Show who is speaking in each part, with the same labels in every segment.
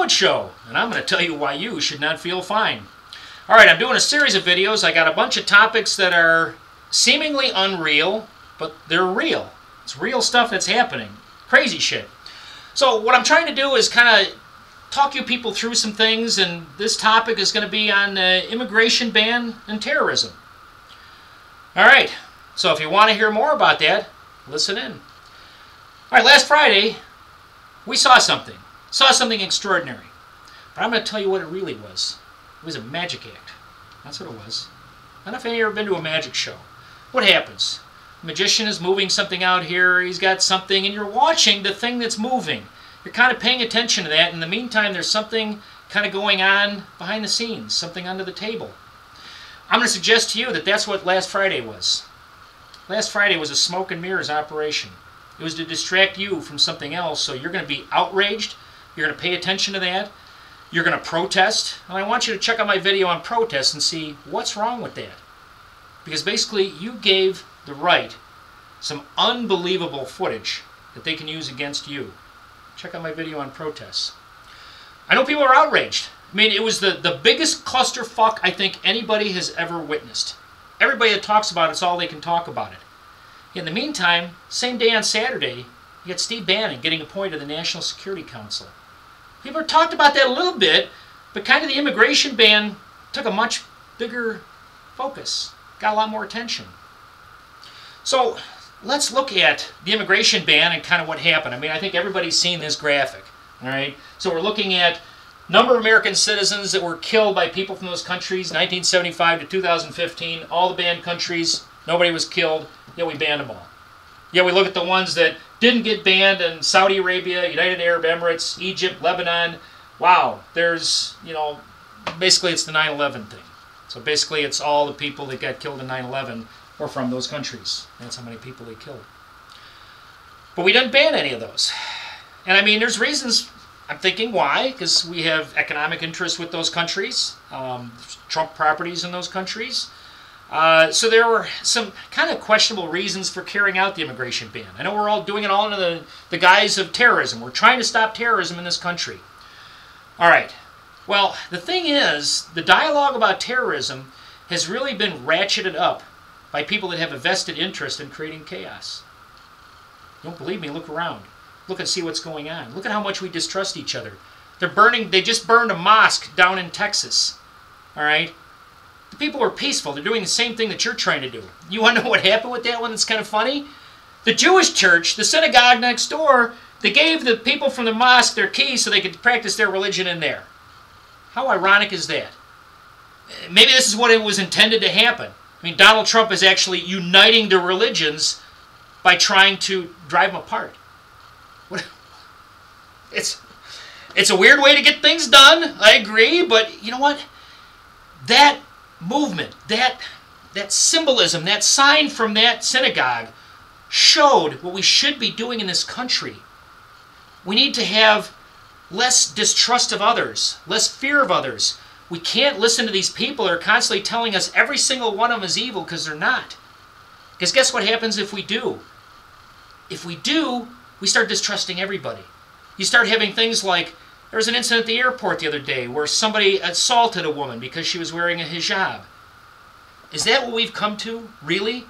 Speaker 1: Wood Show, and I'm going to tell you why you should not feel fine. Alright, I'm doing a series of videos. I got a bunch of topics that are seemingly unreal, but they're real. It's real stuff that's happening. Crazy shit. So what I'm trying to do is kind of talk you people through some things, and this topic is going to be on immigration ban and terrorism. Alright, so if you want to hear more about that, listen in. Alright, last Friday, we saw something. Saw something extraordinary. But I'm going to tell you what it really was. It was a magic act. That's what it was. I don't know if any of you have ever been to a magic show. What happens? The magician is moving something out here. He's got something, and you're watching the thing that's moving. You're kind of paying attention to that. In the meantime, there's something kind of going on behind the scenes, something under the table. I'm going to suggest to you that that's what last Friday was. Last Friday was a smoke and mirrors operation. It was to distract you from something else, so you're going to be outraged. You're going to pay attention to that. You're going to protest. And I want you to check out my video on protest and see what's wrong with that. Because basically, you gave the right some unbelievable footage that they can use against you. Check out my video on protests. I know people are outraged. I mean, it was the biggest clusterfuck I think anybody has ever witnessed. Everybody that talks about it's all they can talk about it. In the meantime, same day on Saturday, you got Steve Bannon getting appointed to the National Security Council. People have talked about that a little bit, but kind of the immigration ban took a much bigger focus, got a lot more attention. So let's look at the immigration ban and kind of what happened. I mean, I think everybody's seen this graphic, all right? So we're looking at number of American citizens that were killed by people from those countries, 1975 to 2015, all the banned countries, nobody was killed, yet we banned them all. Yet we look at the ones that didn't get banned in Saudi Arabia, United Arab Emirates, Egypt, Lebanon. Wow, there's, you know, basically it's the 9/11 thing. So basically it's all the people that got killed in 9/11 were from those countries. That's how many people they killed. But we didn't ban any of those. And I mean, there's reasons, I'm thinking why, because we have economic interests with those countries, Trump properties in those countries. So there were some kind of questionable reasons for carrying out the immigration ban. I know we're all doing it all under the guise of terrorism. We're trying to stop terrorism in this country. All right. Well, the thing is, the dialogue about terrorism has really been ratcheted up by people that have a vested interest in creating chaos. Don't believe me? Look around. Look and see what's going on. Look at how much we distrust each other. They just burned a mosque down in Texas. All right? The people were peaceful. They're doing the same thing that you're trying to do. You want to know what happened with that one that's kind of funny? The Jewish church, the synagogue next door, they gave the people from the mosque their keys so they could practice their religion in there. How ironic is that? Maybe this is what it was intended to happen. I mean, Donald Trump is actually uniting the religions by trying to drive them apart. It's a weird way to get things done, I agree, but you know what? That movement, that symbolism, that sign from that synagogue showed what we should be doing in this country. We need to have less distrust of others, less fear of others. We can't listen to these people that are constantly telling us every single one of them is evil, because they're not. Because guess what happens if we do? If we do, we start distrusting everybody. You start having things like, there was an incident at the airport the other day where somebody assaulted a woman because she was wearing a hijab. Is that what we've come to? Really?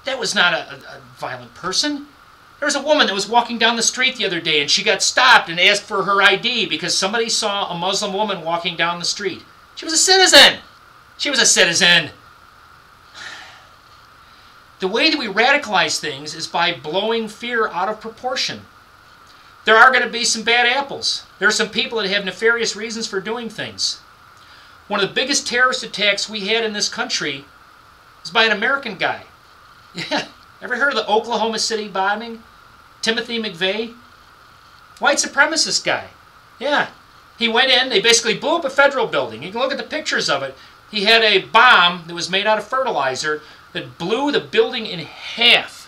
Speaker 1: That was not a violent person. There was a woman that was walking down the street the other day and she got stopped and asked for her ID because somebody saw a Muslim woman walking down the street. She was a citizen. She was a citizen. The way that we radicalize things is by blowing fear out of proportion. There are going to be some bad apples. There are some people that have nefarious reasons for doing things. One of the biggest terrorist attacks we had in this country was by an American guy. Yeah, ever heard of the Oklahoma City bombing? Timothy McVeigh? White supremacist guy. Yeah, he went in, they basically blew up a federal building. You can look at the pictures of it. He had a bomb that was made out of fertilizer that blew the building in half.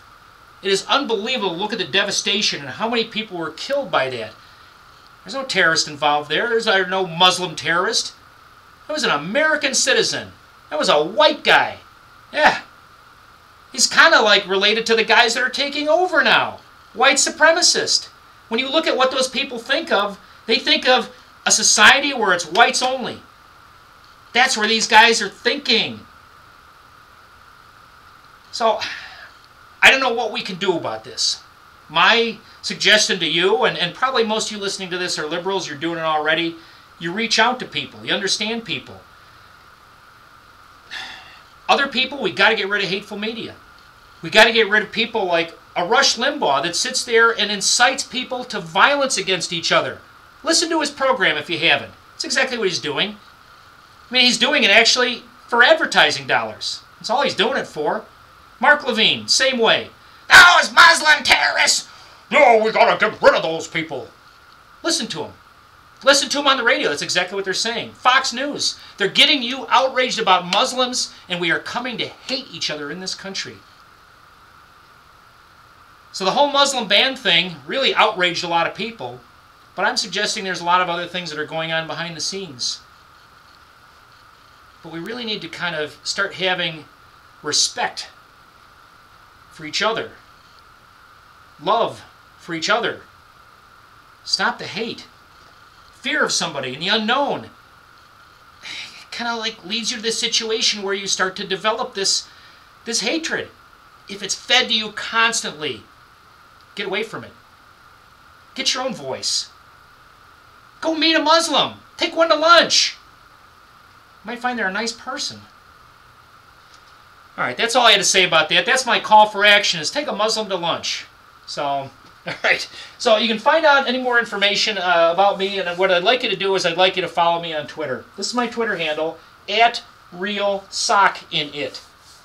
Speaker 1: It is unbelievable to look at the devastation and how many people were killed by that. There's no terrorist involved there. There's no Muslim terrorist. That was an American citizen. That was a white guy. Yeah. He's kind of like related to the guys that are taking over now. White supremacist. When you look at what those people think of, They think of a society where it's whites only. That's where these guys are thinking. So, I don't know what we can do about this. My suggestion to you, and probably most of you listening to this are liberals, you're doing it already, you reach out to people, you understand people. Other people, we got to get rid of hateful media. We got to get rid of people like a Rush Limbaugh that sits there and incites people to violence against each other. Listen to his program if you haven't. It's exactly what he's doing. I mean, he's doing it actually for advertising dollars. That's all he's doing it for. Mark Levine, same way. Oh, it's Muslim terrorists. No, we got to get rid of those people. Listen to him. Listen to them on the radio. That's exactly what they're saying. Fox News. They're getting you outraged about Muslims, and we are coming to hate each other in this country. So the whole Muslim ban thing really outraged a lot of people, but I'm suggesting there's a lot of other things that are going on behind the scenes. But we really need to kind of start having respect for each other. Love for each other. Stop the hate. Fear of somebody and the unknown. It kind of like leads you to this situation where you start to develop this hatred. If it's fed to you constantly, get away from it. Get your own voice. Go meet a Muslim. Take one to lunch. You might find they're a nice person. All right, that's all I had to say about that. That's my call for action, is take a Muslim to lunch. So, all right. So you can find out any more information about me, and what I'd like you to do is I'd like you to follow me on Twitter. This is my Twitter handle, @RealSockInIt.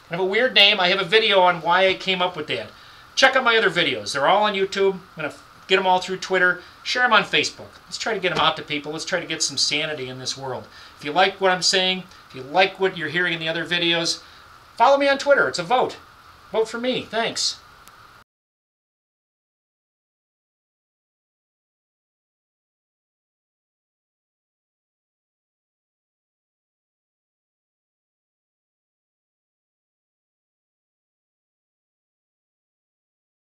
Speaker 1: I have a weird name. I have a video on why I came up with that. Check out my other videos. They're all on YouTube. I'm going to get them all through Twitter. Share them on Facebook. Let's try to get them out to people. Let's try to get some sanity in this world. If you like what I'm saying, if you like what you're hearing in the other videos, follow me on Twitter. It's a vote. Vote for me. Thanks.